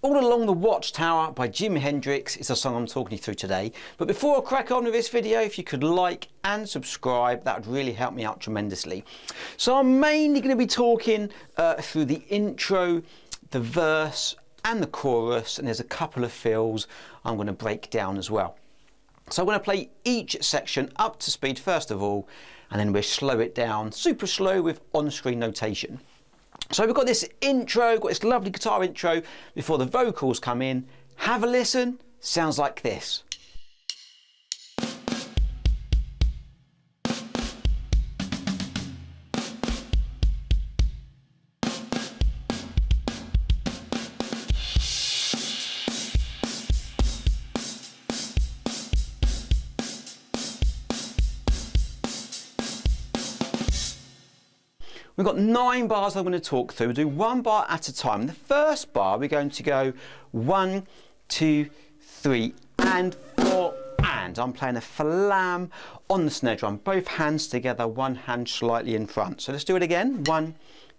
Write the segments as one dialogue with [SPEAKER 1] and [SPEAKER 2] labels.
[SPEAKER 1] All Along the Watchtower by Jimi Hendrix is the song I'm talking you through today. But before I crack on with this video, if you could like and subscribe, that would really help me out tremendously. So I'm mainly going to be talking through the intro, the verse and the chorus, and there's a couple of fills I'm going to break down as well. So I'm going to play each section up to speed first of all, and then we'll slow it down super slow with on-screen notation. So we've got this intro, got this lovely guitar intro before the vocals come in. Have a listen. Sounds like this. We've got 9 bars I'm going to talk through. We'll do 1 bar at a time. The first bar we're going to go 1, 2, 3 and 4 and. I'm playing a flam on the snare drum. Both hands together, one hand slightly in front. So let's do it again. 1,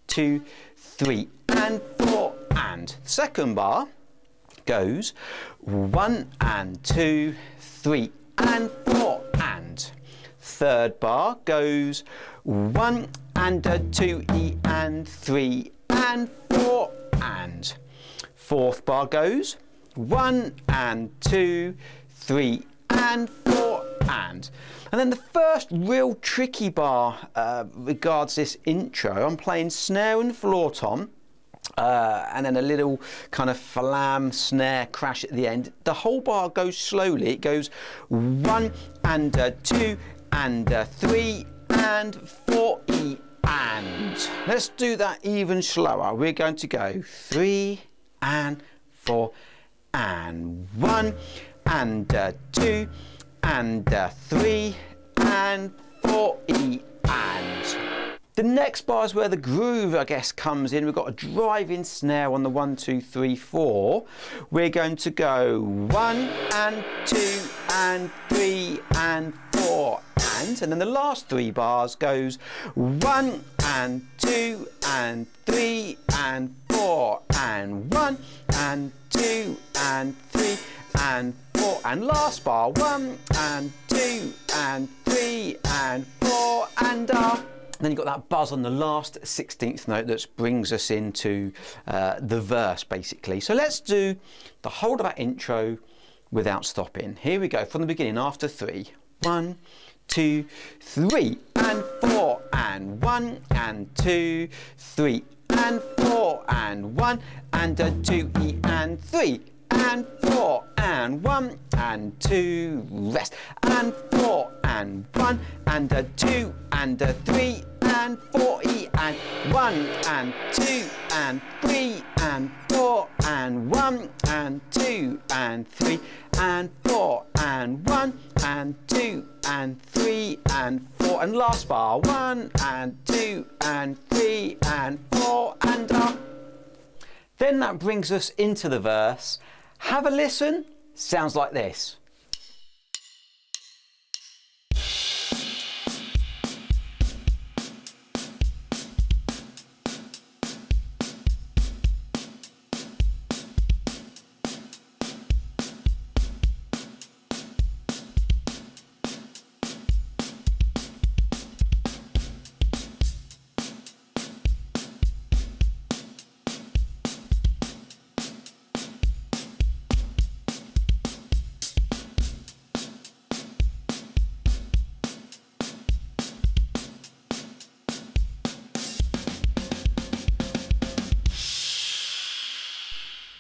[SPEAKER 1] 2, 3 and 4 and. Second bar goes 1 and 2, 3 and 4 and. Third bar goes 1 and 2 E and 3 and 4 and. Fourth bar goes 1 and 2, 3 and 4 and. And then the first real tricky bar regards this intro. I'm playing snare and floor tom. And then a little kind of flam snare crash at the end. The whole bar goes slowly. It goes 1 and 2 and 3 and 4 E and. Let's do that even slower. We're going to go 3 and 4 and 1 and 2 and 3 and 4 E and. The next bar is where the groove, I guess, comes in. We've got a driving snare on the 1, 2, 3, 4. We're going to go 1 and 2 and 3 and 4 and then the last 3 bars goes 1 and 2 and 3 and 4 and 1 and 2 and 3 and 4 and last bar 1 and 2 and 3 and 4 and then you've got that buzz on the last 16th note that brings us into the verse basically. So let's do the whole of that intro without stopping. Here we go from the beginning after 3. 1, 2, 3 and 4 and 1 and 2, 3 and 4 and 1 and 2 E and 3 and 4 and 1 and 2 rest and 4 and 1 and 2 and 3 and 4 E and 1 and 2 and 3 and 4 and 1 and 2 and 3 and 4 and 1 and 2 and 3 and 4 and last bar 1 and 2 and 3 and 4 and Then that brings us into the verse. Have a listen. Sounds like this.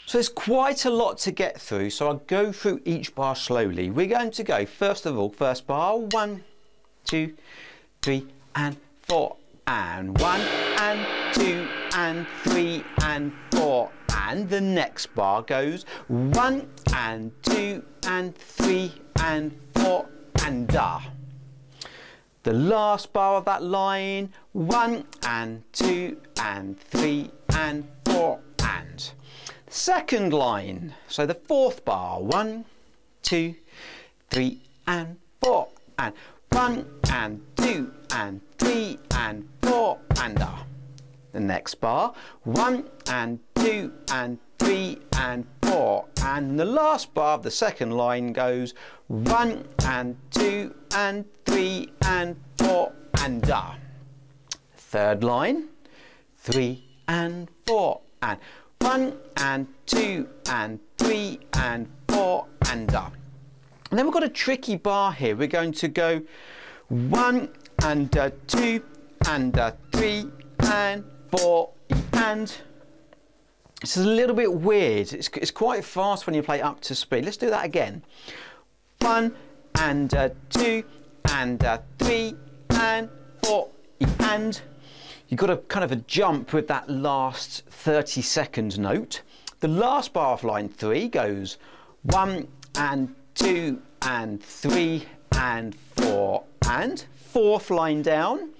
[SPEAKER 1] So there's quite a lot to get through, so I'll go through each bar slowly. We're going to go, first of all, first bar, 1, 2, 3 and 4 and 1 and 2 and 3 and 4 and the next bar goes 1 and 2 and 3 and 4 and The last bar of that line, 1 and 2 and 3 and 4 and. Second line, so the fourth bar, 1, 2, 3 and 4 and 1 and 2 and 3 and 4 and The next bar, 1 and 2 and 3 and 4, and the last bar of the second line goes 1 and 2 and 3 and 4 and Third line, 3 and 4 and 1 and 2 and 3 and 4 and And then we've got a tricky bar here. We're going to go 1 and 2 and 3 and 4 and. This is a little bit weird. It's quite fast when you play up to speed. Let's do that again. 1 and 2 and 3 and 4 and. You've got a kind of a jump with that last 30-second note. The last bar of line 3 goes 1 and 2 and 3 and 4 and. Fourth line down,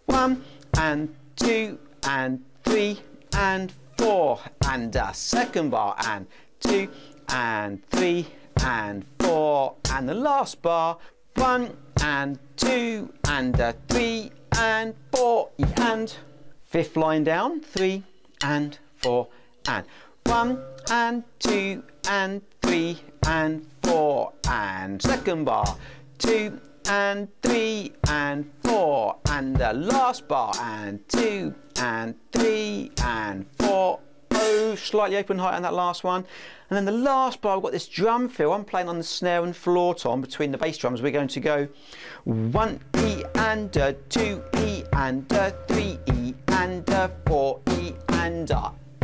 [SPEAKER 1] 1 and 2 and 3 and 4 and second bar and 2 and 3 and 4 and the last bar 1 and 2 and 3 and 4 and fifth line down 3 and 4 and 1 and 2 and 3 and 4 and second bar 2 and 3 and 4 and the last bar and 2 and 3 and 4. Oh, slightly open height on that last one. And then the last bar, we've got this drum fill. I'm playing on the snare and floor tom between the bass drums. We're going to go 1 E and 2 E and 3 E and 4 E and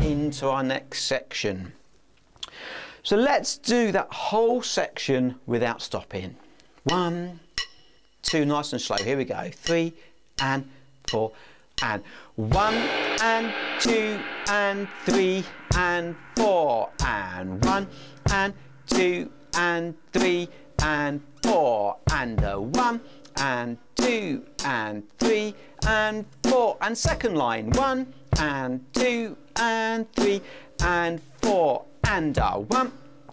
[SPEAKER 1] into our next section. So let's do that whole section without stopping. 1, 2, nice and slow. Here we go. 3 and 4 and 1 and 2 and 3 and 4 and 1 and 2 and 3 and 4 and 1 and 2 and 3 and 4 and second line 1 and 2 and 3 and 4 and 1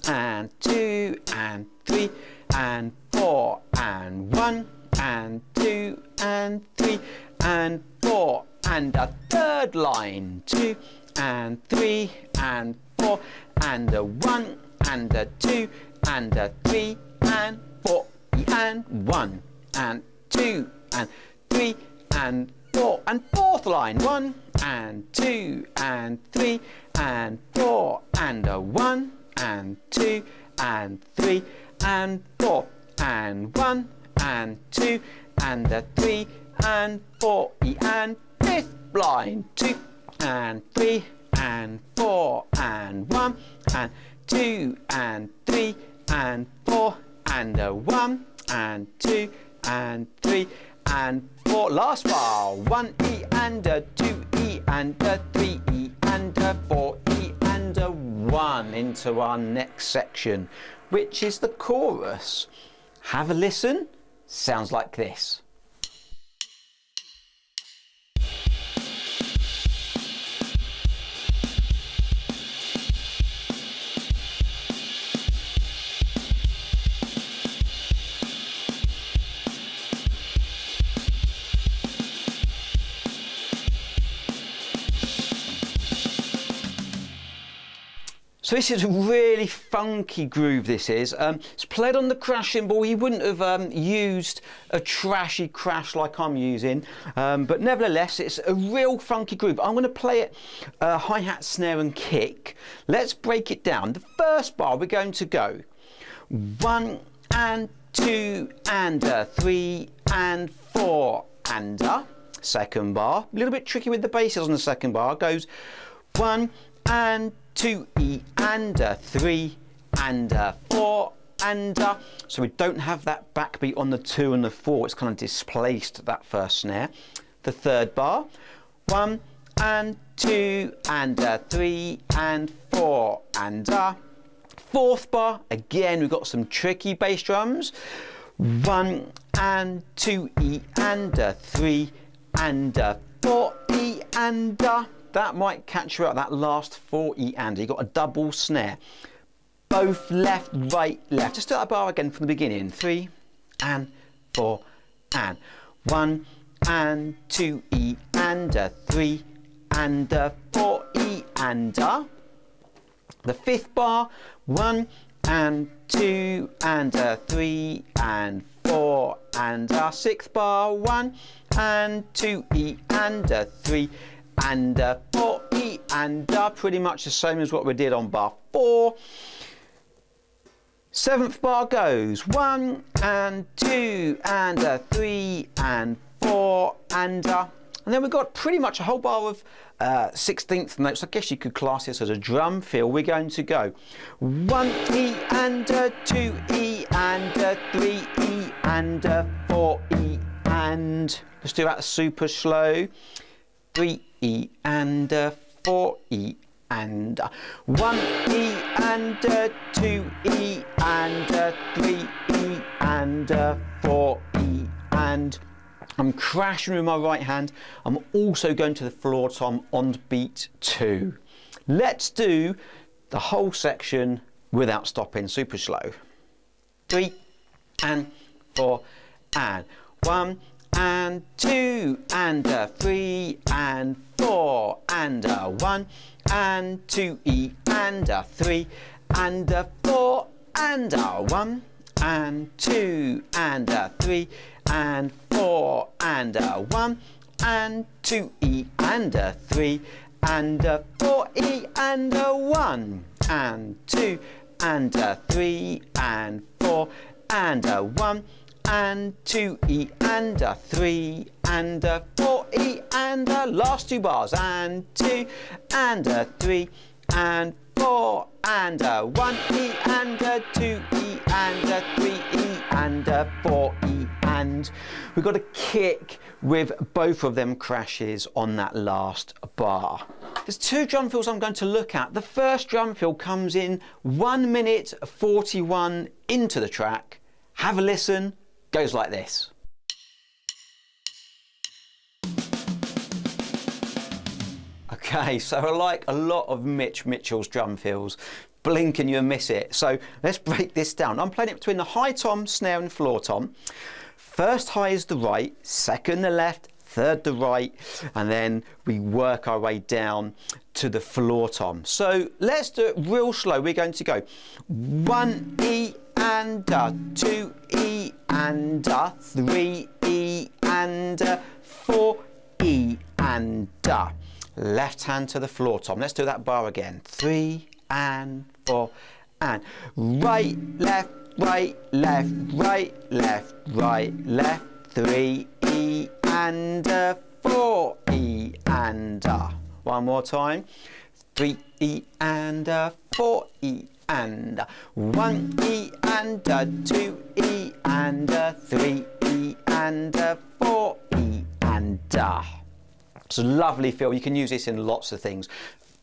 [SPEAKER 1] and 2 and 3 and 4 and 1 and 2 and 3 and 4 and a third line 2 and 3 and 4 and 1 and 2 and 3 and 4 and 1 and 2 and 3 and 4 and fourth line 1 and 2 and 3 and 4 and 1 and 2 and 3 and 4 and 1 and 2 and 3 and 4 and fifth line 2 and 3 and 4 and 1 and 2 and 3 and 4 and 1 and 2 and 3 and 4. Last bar 1 E and 2 E and 3 E and 4 E and 1 into our next section, which is the chorus. Have a listen. Sounds like this. So this is a really funky groove, this is. It's played on the crash cymbal. You wouldn't have used a trashy crash like I'm using, but nevertheless, it's a real funky groove. I'm going to play it hi-hat, snare and kick. Let's break it down. The first bar, we're going to go 1 and 2 and 3 and 4 and second bar. A little bit tricky with the basses on the second bar. Goes 1 and 2 E and 3 and 4 and so we don't have that backbeat on the 2 and the 4. It's kind of displaced that first snare. The third bar 1 and 2 and 3 and 4 and fourth bar, again we've got some tricky bass drums. 1 and 2 E and 3 and 4 E and that might catch you out, that last 4 E and you got a double snare. Both left, right, left. Just do that bar again from the beginning. 3 and 4 and 1 and 2 E and 3 and 4 E and The fifth bar, 1 and 2 and 3 and 4, and our sixth bar, 1 and 2 E and 3 and 4 E and pretty much the same as what we did on bar 4. Seventh bar goes 1 and 2 and 3 and 4 and then we've got pretty much a whole bar of 16th notes. I guess you could class this as a drum fill. We're going to go 1 E and 2 E and 3 E and 4 E and let's do that super slow. 3 E and 4 E and 1 E and 2 E and 3 E and 4 E and I'm crashing with my right hand. I'm also going to the floor tom on beat 2. Let's do the whole section without stopping, super slow. 3 and 4 and 1 and 2 and 3 and 4 and 1 and 2 E and 3 and 4 and 1 and 2 and 3 and 4 and 1 and 2 E and 3 and 4 E and 1 and 2 and 3 and 4 and 1 and 2 E and 3 and 4 E and last two bars and 2 and 3 and 4 and 1 E and 2 E and 3 E and 4 E and we've got a kick with both of them crashes on that last bar. There's two drum fills I'm going to look at. The first drum fill comes in 1 minute 41 into the track. Have a listen. Goes like this. Okay, so I like a lot of Mitch Mitchell's drum fills. Blink and you'll miss it. So let's break this down. I'm playing it between the high tom, snare and floor tom. First high is the right, second the left, third the right, and then we work our way down to the floor tom. So let's do it real slow. We're going to go 1 E and 2 E and 3 E and 4 E and left hand to the floor tom. Let's do that bar again. 3 and 4 and right, left, right, left, right, left, right, left, 3 E and 4 E and one more time. 3 E and 4 E and 1 E and 2 E and 3 E and 4 E and It's a lovely feel. You can use this in lots of things.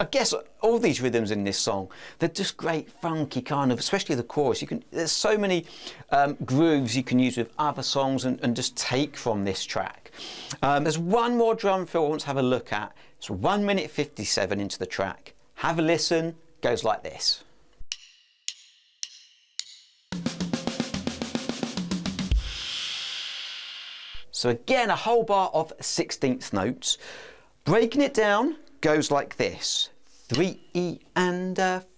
[SPEAKER 1] I guess all these rhythms in this song, they're just great funky kind of, especially the chorus. There's so many grooves you can use with other songs and just take from this track. There's one more drum fill I want to have a look at. It's 1 minute 57 into the track. Have a listen. Goes like this. So again, a whole bar of 16th notes. Breaking it down goes like this. 3 E and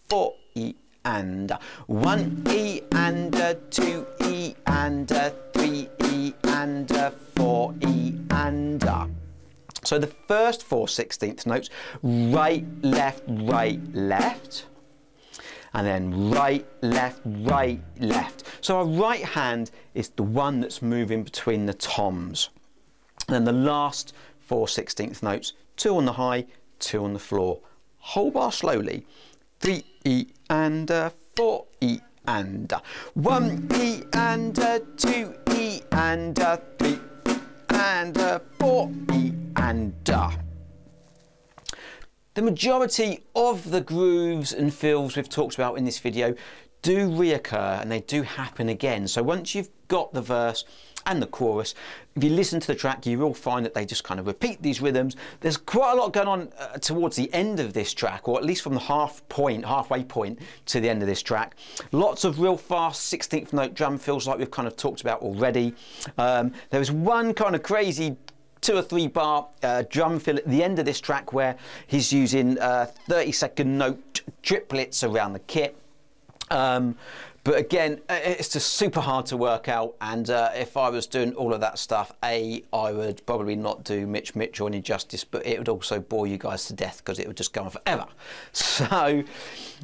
[SPEAKER 1] 4 E and 1 E and 2 E and 3 E and 4 E and So the first 4 16th notes, right, left, and then right, left. So our right hand is the one that's moving between the toms. And then the last 4 16th notes, 2 on the high, 2 on the floor. Whole bar slowly. 3 E and 4 E and 1 E and 2 E and 3 and 4 E and The majority of the grooves and fills we've talked about in this video do reoccur and they do happen again. So once you've got the verse and the chorus, if you listen to the track, you will find that they just kind of repeat these rhythms. There's quite a lot going on towards the end of this track, or at least from the halfway point to the end of this track. Lots of real fast 16th note drum fills like we've kind of talked about already. There was one kind of crazy 2 or 3 bar drum fill at the end of this track where he's using 30-second note driplets around the kit. But again, it's just super hard to work out, and if I was doing all of that stuff, I would probably not do Mitch Mitchell any justice, but it would also bore you guys to death because it would just go on forever. So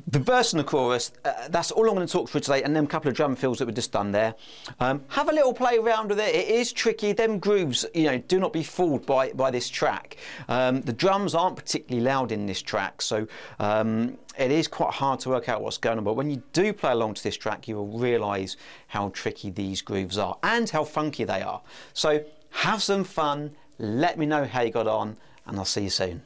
[SPEAKER 1] the verse and the chorus, that's all I'm going to talk through today, and then a couple of drum fills that we've just done there. Have a little play around with it. It is tricky. Them grooves, you know, do not be fooled by this track. The drums aren't particularly loud in this track, so it is quite hard to work out what's going on, but when you do play along to this track, you will realise how tricky these grooves are and how funky they are. So have some fun, let me know how you got on, and I'll see you soon.